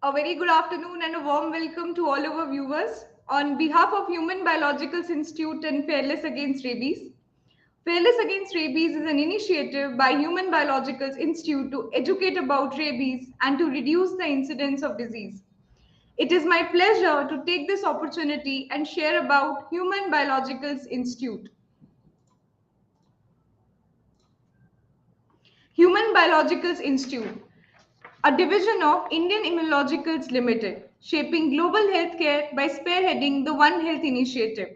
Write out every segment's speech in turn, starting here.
A very good afternoon and a warm welcome to all our viewers. On behalf of Human Biologicals Institute and Fearless Against Rabies, Fearless Against Rabies is an initiative by Human Biologicals Institute to educate about rabies and to reduce the incidence of disease. It is my pleasure to take this opportunity and share about Human Biologicals Institute. Human Biologicals Institute, a division of Indian Immunologicals Limited, shaping global healthcare by spearheading the One Health initiative.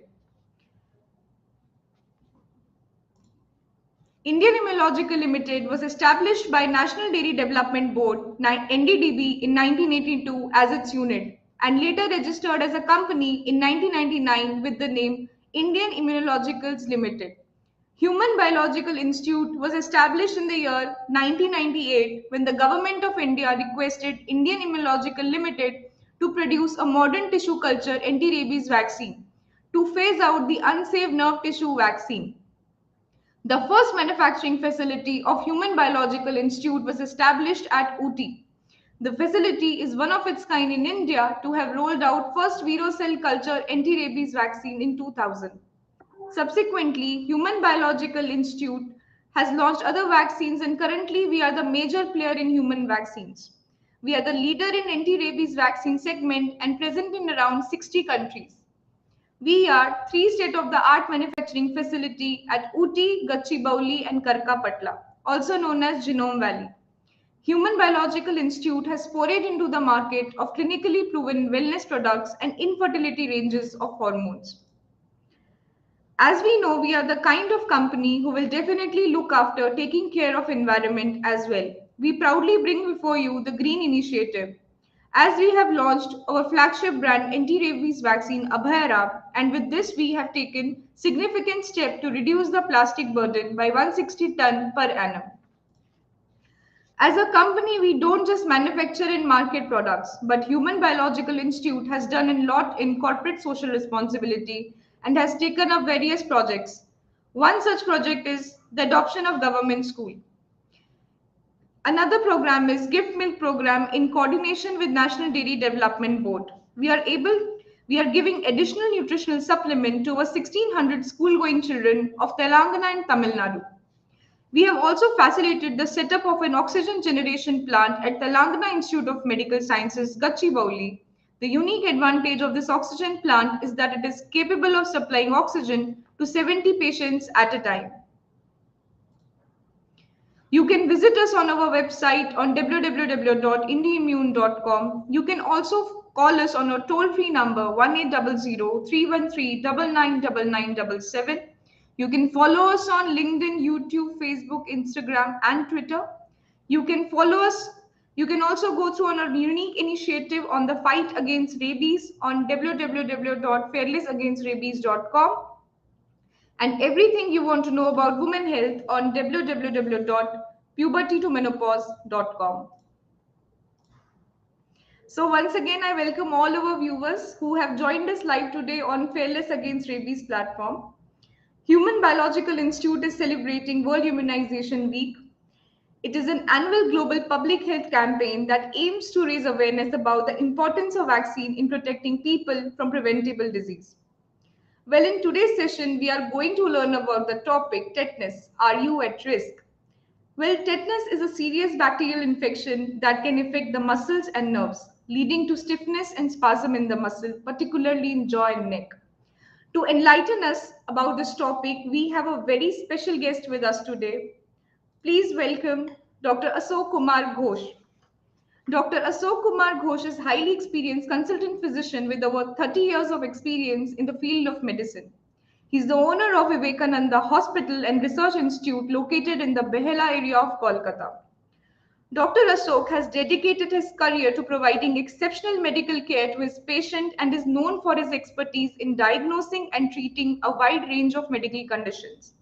Indian Immunological Limited was established by National Dairy Development Board (NDDB) in 1982 as its unit and later registered as a company in 1999 with the name Indian Immunologicals Limited. Human Biological Institute was established in the year 1998 when the Government of India requested Indian Immunological Limited to produce a modern tissue culture anti-rabies vaccine to phase out the unsafe nerve tissue vaccine. The first manufacturing facility of Human Biological Institute was established at Ooty. The facility is one of its kind in India to have rolled out first Vero cell culture anti-rabies vaccine in 2000. Subsequently, Human Biological Institute has launched other vaccines and currently we are the major player in human vaccines. We are the leader in anti-rabies vaccine segment and present in around 60 countries. We are three state-of-the-art manufacturing facility at Ooty, Gachibowli and Karkapatla, also known as Genome Valley. Human Biological Institute has forayed into the market of clinically proven wellness products and infertility ranges of hormones. As we know, we are the kind of company who will definitely look after taking care of environment as well. We proudly bring before you the Green Initiative, as we have launched our flagship brand anti-rabies vaccine Abhayarab, and with this we have taken significant step to reduce the plastic burden by 160 ton per annum. As a company, we don't just manufacture and market products, but Human Biological Institute has done a lot in corporate social responsibility and has taken up various projects. One such project is the adoption of government school. Another program is Gift Milk Program in coordination with National Dairy Development Board. We are giving additional nutritional supplement to over 1600 school-going children of Telangana and Tamil Nadu. We have also facilitated the setup of an oxygen generation plant at Telangana Institute of Medical Sciences, Gachibowli. The unique advantage of this oxygen plant is that it is capable of supplying oxygen to 70 patients at a time. You can visit us on our website on www.indiaimmune.com. You can also call us on our toll-free number 1800-313-999977. You can follow us on LinkedIn, YouTube, Facebook, Instagram, and Twitter. You can follow us. You can also go through on our unique initiative on the fight against rabies on www.fearlessagainstrabies.com and everything you want to know about women health on www.pubertytomenopause.com. So once again, I welcome all our viewers who have joined us live today on Fearless Against Rabies platform. Human Biological Institute is celebrating World Immunization Week. It is an annual global public health campaign that aims to raise awareness about the importance of vaccine in protecting people from preventable disease. Well, in today's session, we are going to learn about the topic tetanus. Are you at risk? Well, tetanus is a serious bacterial infection that can affect the muscles and nerves, leading to stiffness and spasm in the muscle, particularly in jaw and neck. To enlighten us about this topic, we have a very special guest with us today. Please welcome Dr. Ashok Kumar Ghosh. Dr. Ashok Kumar Ghosh is a highly experienced consultant physician with over 30 years of experience in the field of medicine. He is the owner of Vivekananda Hospital and Research Institute located in the Behela area of Kolkata. Dr. Ashok has dedicated his career to providing exceptional medical care to his patient and is known for his expertise in diagnosing and treating a wide range of medical conditions.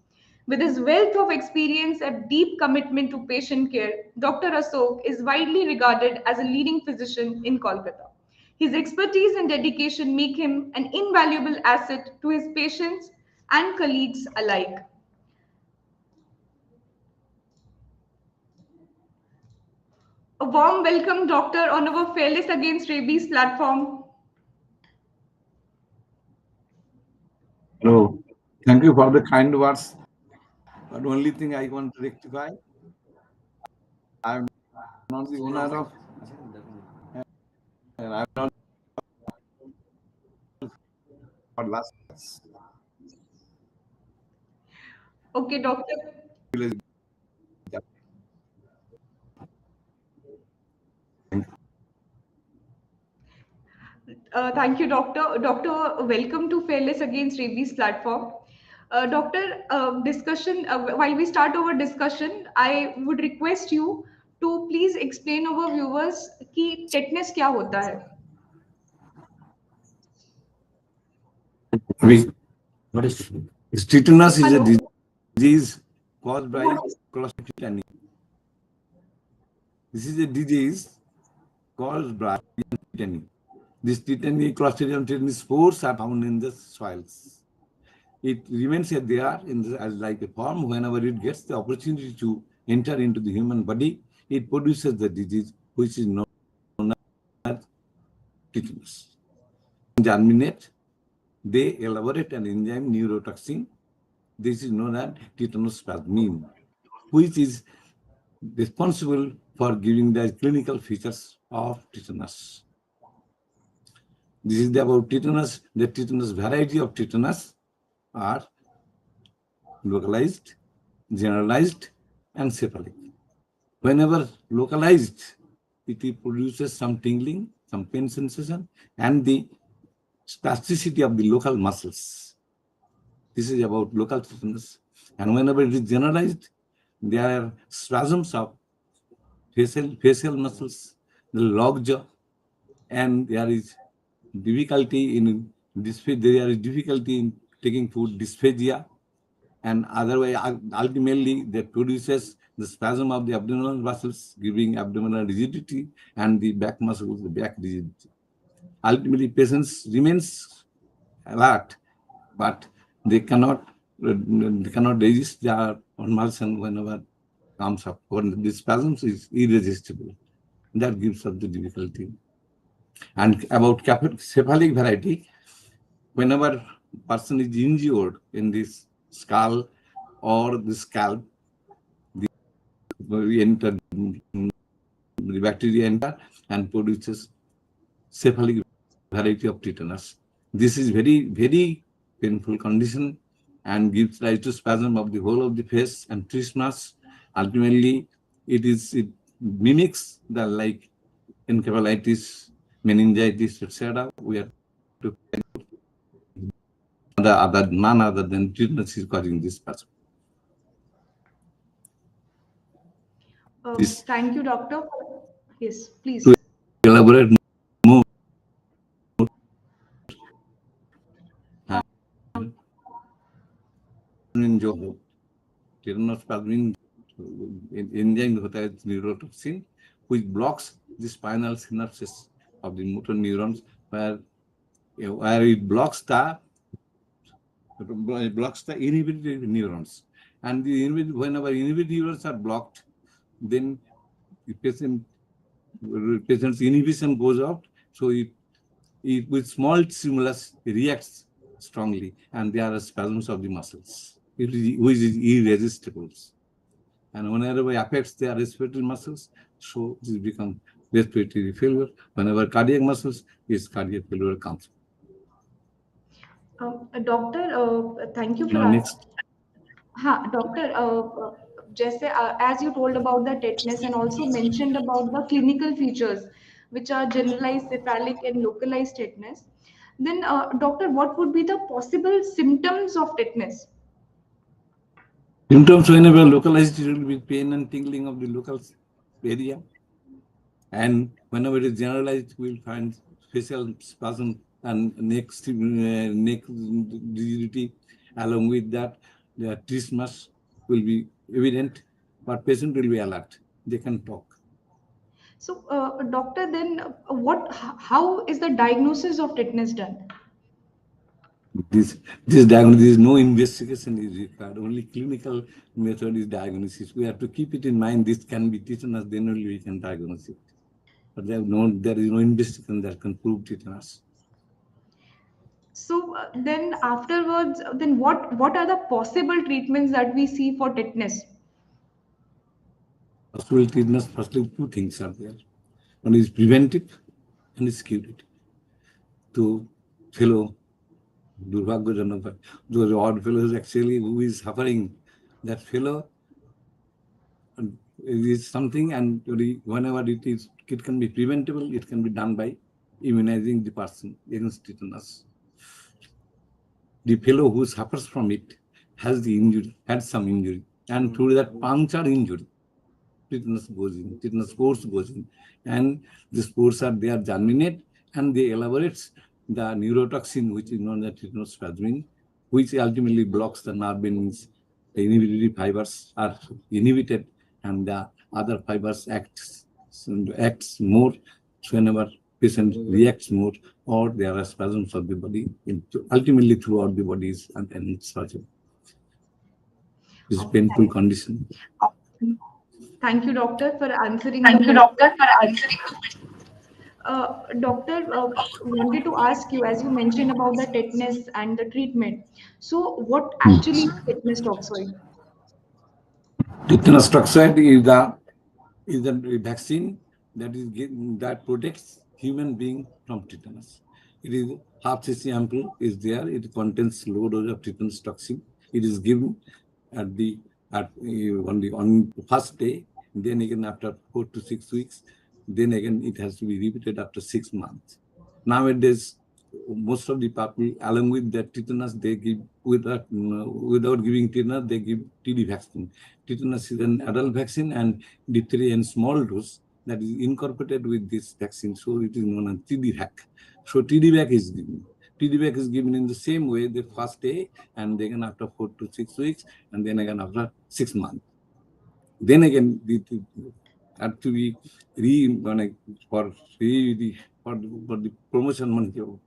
With his wealth of experience and deep commitment to patient care, Dr. Ashok is widely regarded as a leading physician in Kolkata. His expertise and dedication make him an invaluable asset to his patients and colleagues alike. A warm welcome, Doctor, on our Fearless Against Rabies platform. Hello. Thank you for the kind words. But only thing I want to rectify, I'm not the owner of, and I'm not for last Okay, Doctor. village. Thank you, Doctor. Doctor, welcome to Fearless Against Rabies platform. Doctor, while we start our discussion, I would request you to please explain our viewers कि tetanus क्या होता है. What is tetanus is a Hello. disease caused by What? Clostridium. This is a disease caused by tetany. This tetany, Clostridium tetany spores are found in the soils. It remains there as like a form. Whenever it gets the opportunity to enter into the human body, it produces the disease, which is known as tetanus. Germinate, they elaborate an enzyme neurotoxin. This is known as tetanus-spasmin, which is responsible for giving the clinical features of tetanus. This is about tetanus. The tetanus variety of tetanus are localized, generalized, and cephalic. Whenever localized, it produces some tingling, some pain sensation, and the spasticity of the local muscles. This is about local tetanus. And whenever it is generalized, there are spasms of facial muscles, the lockjaw, and there is difficulty in dysphagia. There is difficulty in taking food, dysphagia, and otherwise, ultimately, that produces the spasm of the abdominal muscles, giving abdominal rigidity, and the back muscles, the back rigidity. Ultimately, patients remains alert, but they cannot resist their convulsion whenever comes up. When the spasms is irresistible, that gives us the difficulty. And about cephalic variety, whenever person is injured in this skull or the scalp, the bacteria enter and produces cephalic variety of tetanus. This is very painful condition and gives rise to spasm of the whole of the face and trismus. Ultimately, it mimics the like encephalitis, meningitis, etc. We are to none other than tetanus is causing this spasm. This Thank you, Doctor. Yes, to please. elaborate more. जो tetanus-spasmin enzyme होता है neurotoxin, which blocks the spinal synapses of the motor neurons, where it blocks the inhibitory neurons. And whenever inhibitory neurons are blocked, then the patient's inhibition goes out. So it with small stimulus reacts strongly, and there are spasms of the muscles, which is irresistible. And whenever it affects their respiratory muscles, so this becomes respiratory failure. Whenever cardiac muscles, is cardiac failure comes. Doctor, thank you for Now next. हाँ doctor जैसे as you told about the tetanus and also mentioned about the clinical features which are generalized cephalic and localized tetanus, then doctor, what would be the possible symptoms of tetanus? Symptoms whenever localized, it will be pain and tingling of the local area. And whenever it is generalized, we will find facial spasm and neck rigidity. Along with that, the trismus will be evident, but patient will be alert. They can talk. So doctor, then how is the diagnosis of tetanus done? This this diagnosis, no investigation is required. Only clinical method is diagnosis. We have to keep it in mind. This can be tetanus, then only we can diagnose it. But there is no investigation that can prove tetanus. So then afterwards, then what are the possible treatments that we see for tetanus? Possible tetanus, firstly, two things are there. One is preventive and is curative. To fellow Durbhagyajanak, those odd fellows actually who is suffering, that fellow is something, and whenever it can be preventable, it can be done by immunizing the person against tetanus. The fellow who suffers from it has the injury, had some injury, and through that puncture injury, tetanus goes in, tetanus spores goes in, and the spores are there germinate, and they elaborates the neurotoxin, which is known as tetanus-spasmin, which ultimately blocks the nerve endings. The inhibitory fibers are inhibited, and the other fibers acts more whenever patient reacts more, or there are spasms of the body, ultimately throughout the body, and surgery. This Okay, painful condition. thank you, doctor, for answering the Thank you, question. doctor, for answering. Doctor, wanted to ask you, as you mentioned about the tetanus and the treatment. So, what actually is tetanus toxoid? Tetanus toxoid is the vaccine that protects human being from tetanus. It is half cc ampoule is there. It contains low dose of tetanus toxin. It is given at the on the first day. Then again after 4 to 6 weeks. Then again it has to be repeated after 6 months. Nowadays, most of the people, along with the tetanus, they give without giving tetanus, they give TD vaccine. Tetanus is an adult vaccine, and diphtheria in small dose that is incorporated with this vaccine. So it is known as TD vac. So TD vac is given. TD vac is given in the same way the first day, and then again after 4 to 6 weeks, and then again after 6 months. Then again, the had to be for the promotion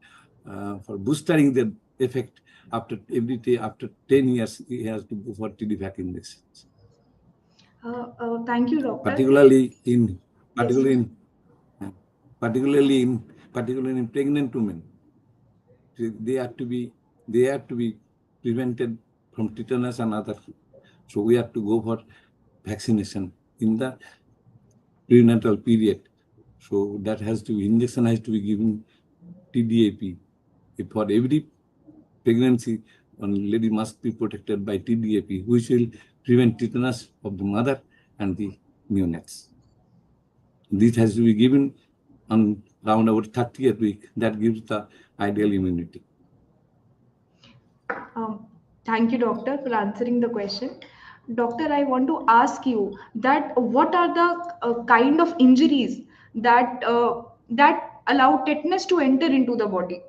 for boosting the effect after every day after 10 years he has to go for TD vac injections. Thank you, doctor. Particularly in Yes. particularly in uh, particularly in pregnant women, they have to be prevented from tetanus and other. So we have to go for vaccination in the prenatal period. So that injection has to be given TDAP. For every pregnancy, one lady must be protected by TDAP, which will prevent tetanus of the mother and the neonates. This has to be given on around about 30th week. That gives the ideal immunity. Thank you, doctor, for answering the question. Doctor, I want to ask you that what are the kind of injuries that allow tetanus to enter into the body?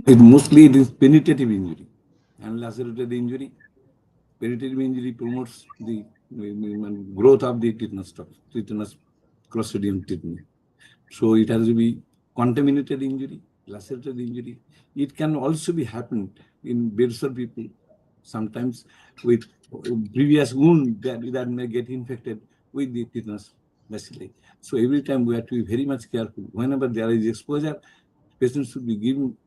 Mostly it is penetrative injury and lacerated injury. Penetrative injury promotes the growth of the tetanus clostridium tetani. So it has to be contaminated injury, lacerated injury. It can also be happened in bedsore people, sometimes with previous wound that may get infected with the tetanus bacilli. So every time we have to be very much careful. Whenever there is exposure, patients should be given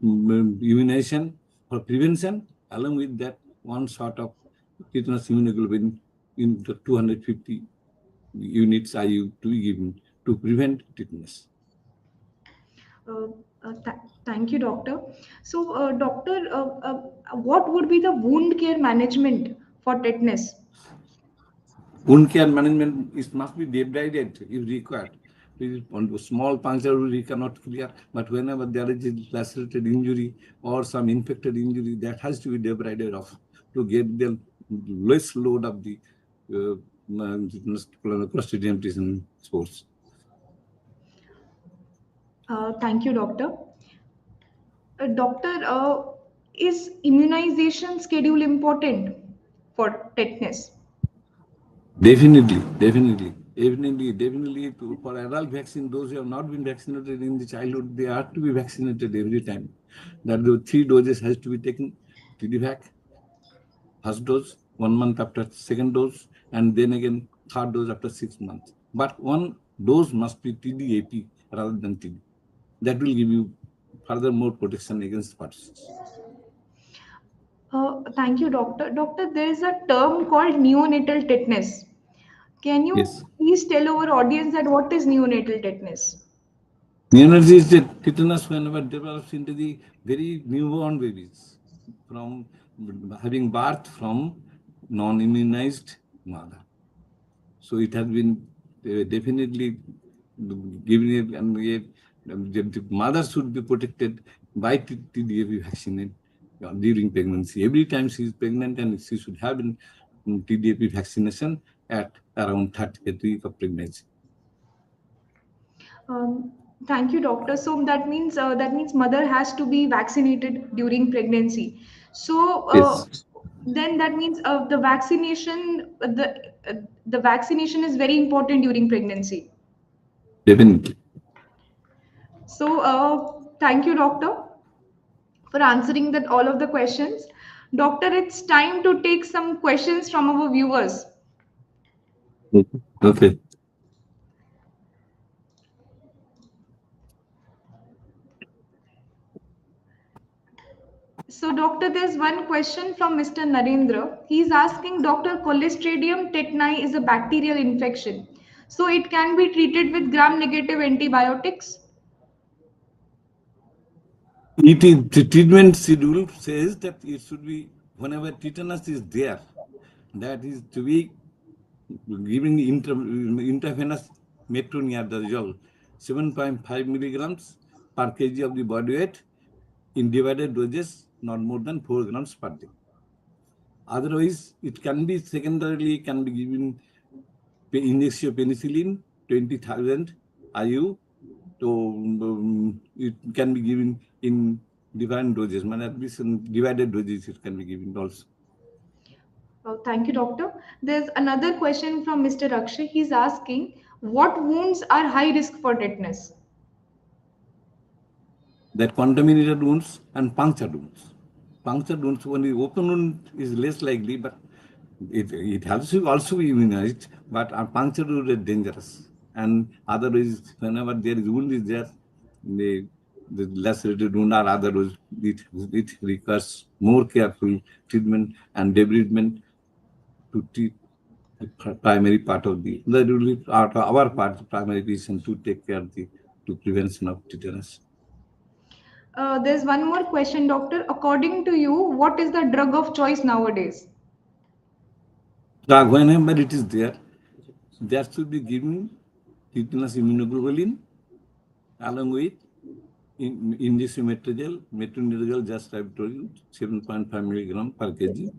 immunization for prevention, along with that one shot of tetanus immunoglobulin in the 250 units IU to be given to prevent tetanus. Uh, Thank you, doctor. So, doctor, what would be the wound care management for tetanus? Wound care management must be debrided if required. On the small puncture we cannot clear, but whenever there is a lacerated injury or some infected injury, that has to be debrided off to get the less load of the Clostridium difficile spores. Thank you, doctor. Doctor, is immunization schedule important for tetanus? Definitely, definitely. Definitely, for adult vaccine, those who have not been vaccinated in the childhood, they have to be vaccinated every time. That the 3 doses has to be taken. TDVac, first dose, 1 month after second dose, and then again third dose after 6 months. But one dose must be TDAP rather than TD. That will give you further more protection against pertussis. Thank you, doctor. Doctor, there is a term called neonatal tetanus. Can you Yes. please tell our audience that what is neonatal tetanus? Neonates is the tetanus whenever develops into the very newborn babies from having birth from non-immunized mother. So it has been definitely given it, and the mother should be protected by TDAP vaccine during pregnancy. Every time she is pregnant, and she should have TDAP vaccination at around 30th week of pregnancy. Um, Thank you, doctor. So that means mother has to be vaccinated during pregnancy. So Yes, then that means the vaccination is very important during pregnancy. definitely. So thank you, doctor, for answering that all of the questions. Doctor, it's time to take some questions from our viewers. Okay. Okay. So, doctor, there's one question from Mr. Narendra. He's asking, Doctor, Clostridium tetani is a bacterial infection. So, it can be treated with gram-negative antibiotics. It is the treatment schedule says that it should be whenever tetanus is there, that is to be given intravenous metronidazole 7.5 milligrams per kg of the body weight in divided doses, not more than 4 grams per day. Otherwise, it can be secondarily can be given injection penicillin 20,000 IU. So it can be given in different doses, at least in divided doses it can be given also. Thank you, doctor. There's another question from Mr. Akshay. He's asking, what wounds are high risk for tetanus? That contaminated wounds and punctured wounds. Punctured wounds, when the open wound is less likely, but it has to also be immunized, but a punctured wound is dangerous. And otherwise, whenever there is wound is there, the, the lacerated wound or otherwise, it requires more careful treatment and debridement to treat the primary part of that will be our part, the primary reason to take care of the to prevention of tetanus. There's one more question, doctor. According to you, what is the drug of choice nowadays? Whenever it is there, there should be given tetanus immunoglobulin along with injection metronidazole, just I've told you, 7.5 milligram per kg,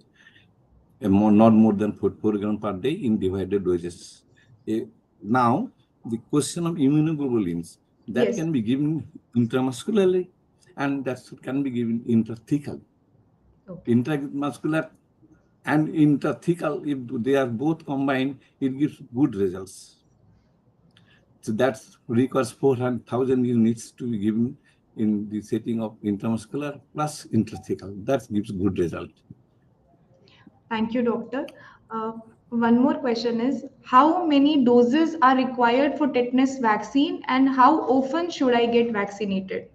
not more than 4 grams per day in divided doses. Now, the question of immunoglobulins, that Yes. can be given intramuscularly and that can be given intrathecally. Okay. Intramuscular and intrathecal, if they are both combined, it gives good results. So that requires 400,000 units to be given in the setting of intramuscular plus intrathecal. That gives good result. Thank you, doctor. Uh, One more question is, how many doses are required for tetanus vaccine and how often should I get vaccinated?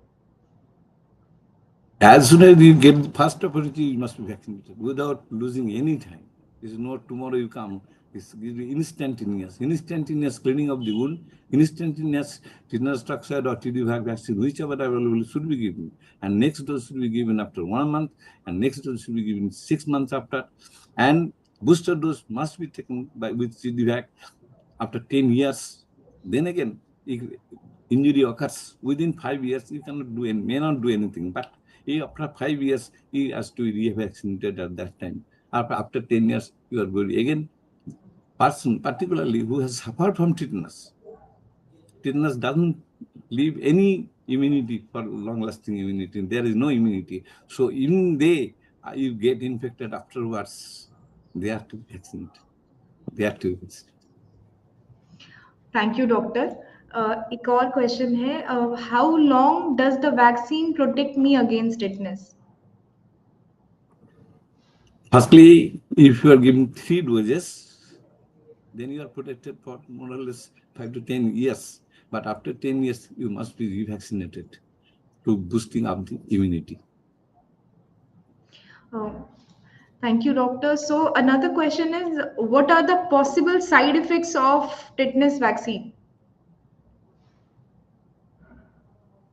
As soon as you get the first opportunity, you must be vaccinated without losing any time. This is not tomorrow you come. This gives you instantaneous cleaning of the wound, instantaneous tetanus toxoid or TDVac vaccine, whichever available should be given. And next dose should be given after 1 month, and next dose should be given 6 months after. And booster dose must be taken with TDVac after 10 years. Then again, if injury occurs within 5 years, you cannot do may not do anything. But after 5 years, he has to be revaccinated at that time. After 10 years, you are good. Again, person, particularly who has suffered from tetanus doesn't leave any immunity for long-lasting immunity. There is no immunity. So even you get infected afterwards, they have to be vaccinated. They have to be vaccinated. Thank you doctor. एक और question है, how long does the vaccine protect me against tetanus? Firstly, if you are given 3 doses, then you are protected for more or less 5 to 10 years. But after 10 years, you must be revaccinated to boosting up the immunity. Thank you, doctor. So another question is, what are the possible side effects of tetanus vaccine?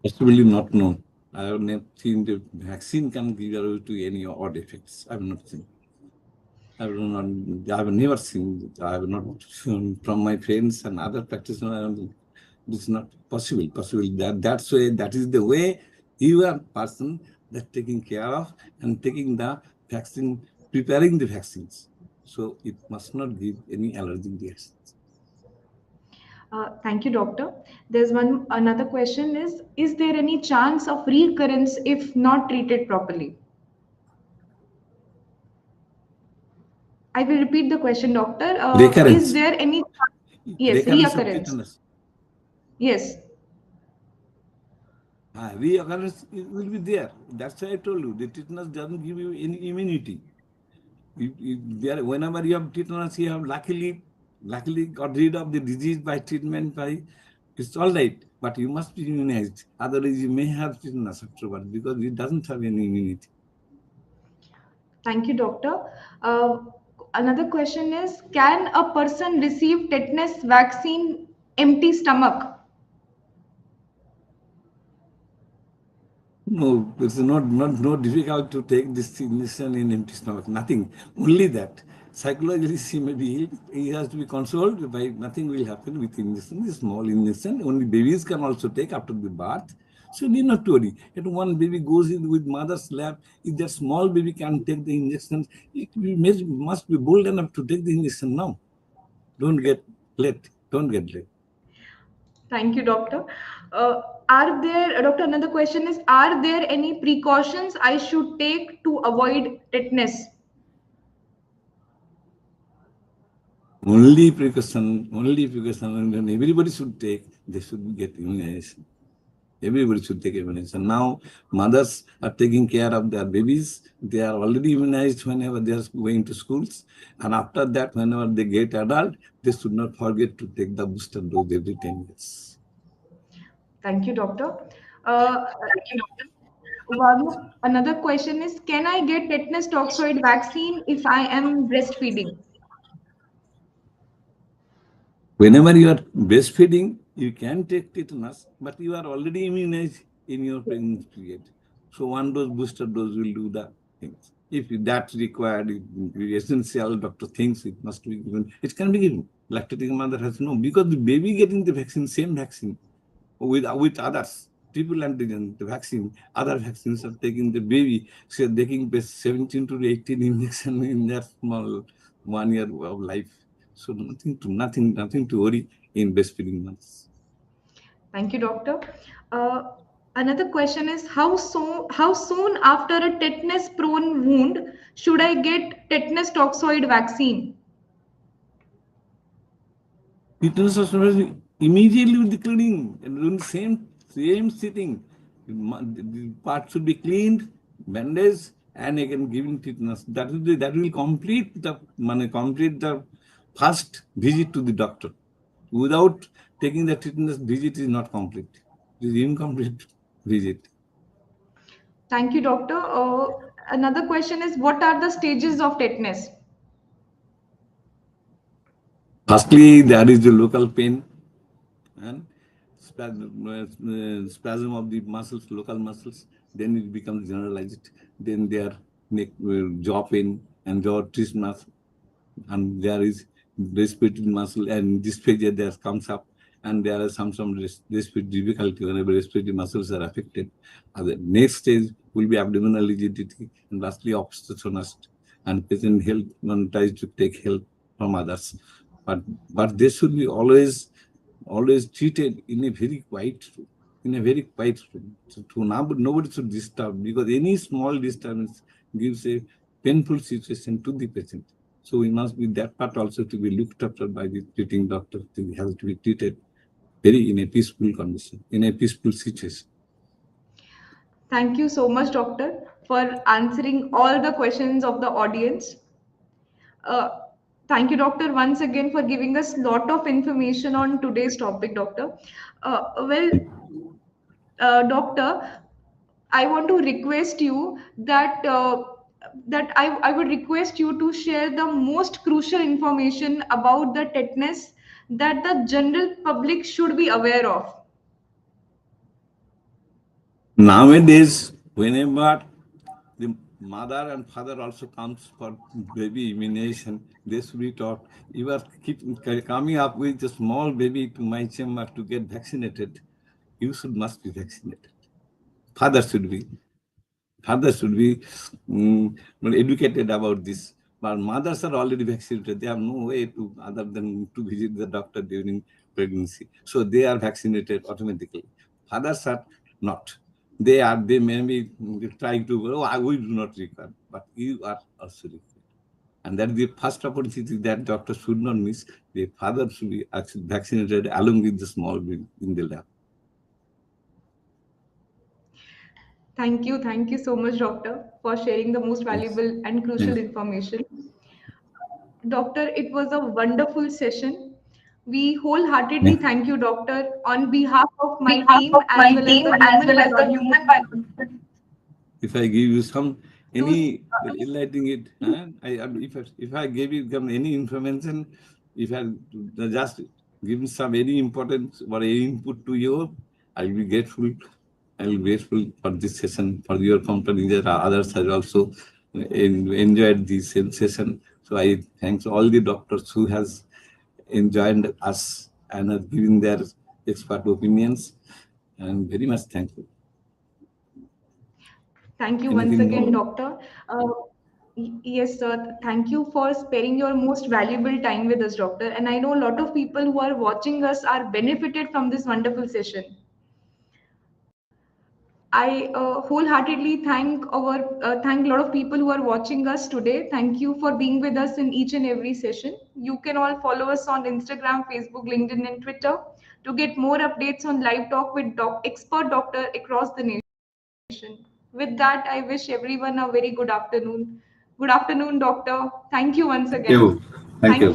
Possibly not known. I have never seen the vaccine can give you to any odd effects. I have not seen. I have never seen. I have not from my friends and other practitioners. It's not possible. That's why that is the way you are person that taking care of and taking the vaccine, preparing the vaccines. So it must not give any allergic reactions. Thank you, doctor. There's one another question is there any chance of recurrence if not treated properly? I will repeat the question, doctor. Is Recurrence, there any, yes, recurrence of reoccurrence? tetanus. Yes. Reoccurrence will be there. That's why I told you the tetanus doesn't give you any immunity. Whenever you have tetanus, you have luckily got rid of the disease by treatment. It's all right, but you must be immunized. Otherwise, you may have tetanus afterwards because it doesn't have any immunity. Thank you, doctor. Uh, Another question is, can a person receive tetanus vaccine empty stomach? No, it's not difficult to take this injection in empty stomach. Nothing. Only that. Psychologically, he may be healed. He has to be consoled by nothing will happen with injection. This small injection. Only babies can also take after the birth. So need not to worry. If one baby goes in with mother's lap, if that small baby can take the injection, must be bold enough to take the injection now. Don't get late. Don't get late. Thank you, doctor. Are there, doctor, another question is, are there any precautions I should take to avoid tetanus? Only precaution, and everybody should take, they should get immunization. Everybody should take immunization. Now, mothers are taking care of their babies. They are already immunized whenever they are going to schools. And after that, whenever they get adult, they should not forget to take the booster dose every 10 years. Thank you, doctor. Uh, Another question is, can I get tetanus toxoid vaccine if I am breastfeeding? Whenever you are breastfeeding, you can take tetanus, but you are already immunized in your pregnancy period. So one dose booster dose will do the things. If that's required, essential, doctor thinks it must be given, it can be given. Lactating mother has no, because the baby getting the vaccine, same vaccine with others. Triple antigen, the vaccine, other vaccines are taking the baby, so they're taking 17 to 18 injection in their small 1 year of life. So nothing to worry in breastfeeding months. Thank you, doctor. Uh, Another question is, how soon after a tetanus prone wound should I get tetanus toxoid vaccine? Tetanus are immediately with the cleaning and doing the same sitting. The part should be cleaned, bandaged, and again giving tetanus. That will complete the first visit to the doctor. Without taking the tetanus visit is not complete. It is incomplete visit. Thank you, doctor. Another question is, what are the stages of tetanus? Firstly, there is the local pain and spasm of the muscles, local muscles. Then it becomes generalized. Then there neck, jaw pain and jaw trismus, and there is respiratory muscle and dysphagia that comes up, and there are some respiratory difficulty whenever respiratory muscles are affected. The next stage will be abdominal rigidity, and lastly obstructionist, and patient help one tries to take help from others. But they should be always treated in a very quiet room, So nobody should disturb, because any small disturbance gives a painful situation to the patient. So we must be that part also to be looked after by the treating doctor. To have to be treated very in a peaceful condition, in a peaceful situation. Thank you so much, doctor, for answering all the questions of the audience. Uh, Thank you, doctor, once again for giving us lot of information on today's topic, doctor. Well, doctor, I want to request you that I would request you to share the most crucial information about the tetanus that the general public should be aware of. Nowadays, whenever the mother and father also comes for baby immunization, they should be taught, you are keep coming up with a small baby to my chamber to get vaccinated, you should must be vaccinated. Father should be. Fathers should be educated about this. But mothers are already vaccinated. They have no way to other than to visit the doctor during pregnancy. So they are vaccinated automatically. Fathers are not. They may be trying to, oh, we do not require, but you are also required. And that is the first opportunity that doctor should not miss. The father should be actually vaccinated along with the small baby in the lab. Thank you so much, doctor, for sharing the most Thanks. valuable and crucial Thanks. information. Doctor, it was a wonderful session. We wholeheartedly Yeah. thank you, doctor, on behalf of my Behalf team of as my well as team the as human well as the biology human biology. If I give you some to any enlightening it, huh? If I gave you some any information, if I just give some any importance or any input to you, I will be grateful. I will be grateful for this session for your company. That others have also enjoyed this session. So I thanks all the doctors who has enjoyed us and are giving their expert opinions. And very much thankful. thank you once Anything again, more? doctor. Yes, sir. Thank you for sparing your most valuable time with us, doctor. And I know a lot of people who are watching us are benefited from this wonderful session. I wholeheartedly thank a lot of people who are watching us today. Thank you for being with us in each and every session. You can all follow us on Instagram, Facebook, LinkedIn, and Twitter to get more updates on live talk with expert doctor across the nation. With that, I wish everyone a very good afternoon. Good afternoon, doctor. Thank you once Thank again. you. Thank you. Thank